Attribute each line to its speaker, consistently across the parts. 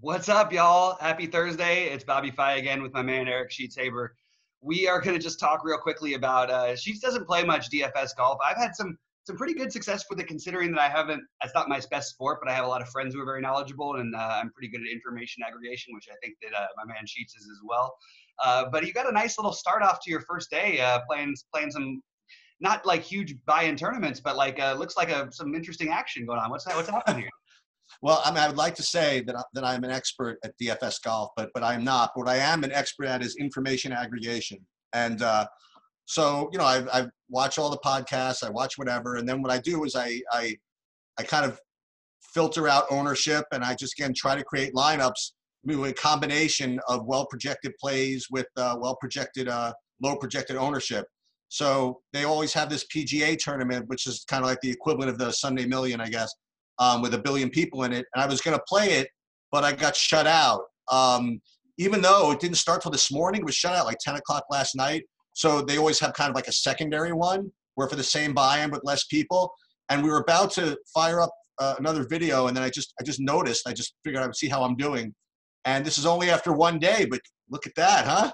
Speaker 1: What's up, y'all? Happy Thursday. It's Bobbyfi again with my man, Eric Sheets. We are going to just talk real quickly about Sheets doesn't play much DFS golf. I've had some pretty good success with it, considering that it's not my best sport, but I have a lot of friends who are very knowledgeable, and I'm pretty good at information aggregation, which I think that my man Sheets is as well. But you got a nice little start off to your first day playing some, not like huge buy-in tournaments, but like looks like some interesting action going on. What's happening here?
Speaker 2: Well, I mean, I would like to say that I'm an expert at DFS golf, but I'm not. What I am an expert at is information aggregation. And so, you know, I watch all the podcasts, I watch whatever, and then what I do is I kind of filter out ownership, and I just, again, try to create lineups with a combination of well-projected plays with well-projected, low-projected ownership. So they always have this PGA tournament, which is kind of like the equivalent of the Sunday Million, I guess. With 1 billion people in it, and I was going to play it, but I got shut out. Even though it didn't start till this morning, it was shut out like 10 o'clock last night. So they always have kind of like a secondary one, where for the same buy-in with less people. And we were about to fire up another video, and then I just noticed. I just figured I would see how I'm doing. And this is only after 1 day, but look at that, huh?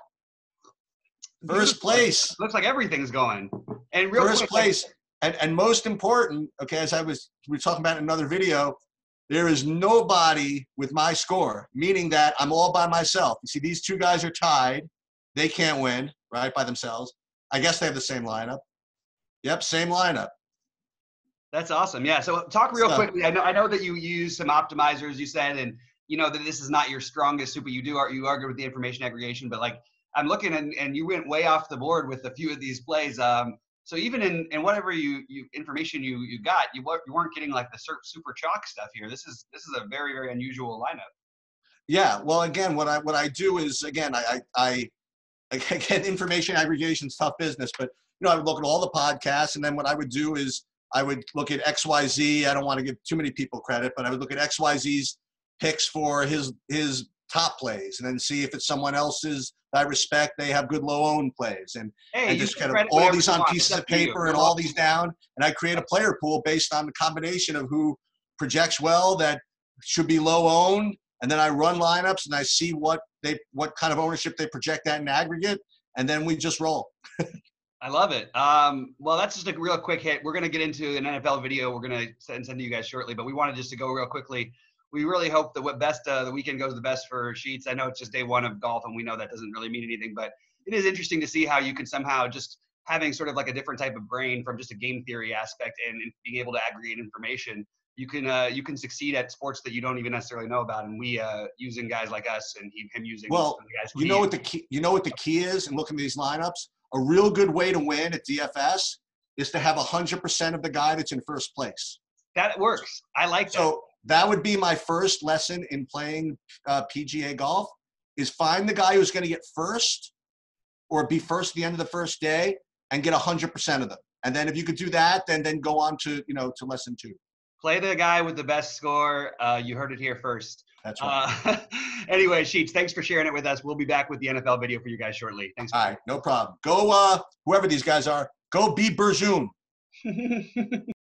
Speaker 2: First place.
Speaker 1: Looks like everything's going. And
Speaker 2: first place. And most important, okay, we were talking about in another video, there is nobody with my score, meaning that I'm all by myself. You see, these two guys are tied. They can't win, right, by themselves. I guess they have the same lineup. Yep, same lineup.
Speaker 1: That's awesome. Yeah, so talk real quickly. I know that you use some optimizers, you said, and you know that this is not your strongest suit, but you are good with the information aggregation. But like I'm looking, and you went way off the board with a few of these plays. So even in whatever information you got, you weren't getting like the super chalk stuff here. This is a very, very unusual lineup.
Speaker 2: Yeah. Well, again, what I do is, again, I get information aggregation is tough business, but you know, I would look at all the podcasts, and then what I would do is I would look at XYZ. I don't want to give too many people credit, but I would look at XYZ's picks for his top plays, and then see if it's someone else's that I respect. They have good low owned plays, and just kind of all these on pieces of paper and all these down, and I create a player pool based on the combination of who projects well, that should be low owned, and then I run lineups and I see what kind of ownership they project at in aggregate, and then we just roll.
Speaker 1: I love it. Well, that's just a real quick hit. We're going to get into an NFL video we're going to send to you guys shortly, but we wanted just to go real quickly. We really hope that the weekend goes the best for Sheets. I know it's just day one of golf, and we know that doesn't really mean anything, but it is interesting to see how you can somehow, just having sort of like a different type of brain from just a game theory aspect and being able to aggregate information, you can succeed at sports that you don't even necessarily know about. And we using guys like us and him using
Speaker 2: the
Speaker 1: guys.
Speaker 2: You know what the key is, and looking at these lineups, a real good way to win at DFS is to have 100% of the guy that's in first place.
Speaker 1: That works. I like that.
Speaker 2: So that would be my first lesson in playing PGA golf, is find the guy who's going to get first or be first at the end of the first day and get 100% of them. And then if you could do that, then go on to lesson 2.
Speaker 1: Play the guy with the best score. You heard it here first.
Speaker 2: That's right.
Speaker 1: Anyway, Sheets, thanks for sharing it with us. We'll be back with the NFL video for you guys shortly. Thanks.
Speaker 2: All right, no problem. Go, whoever these guys are, go be Berzoon.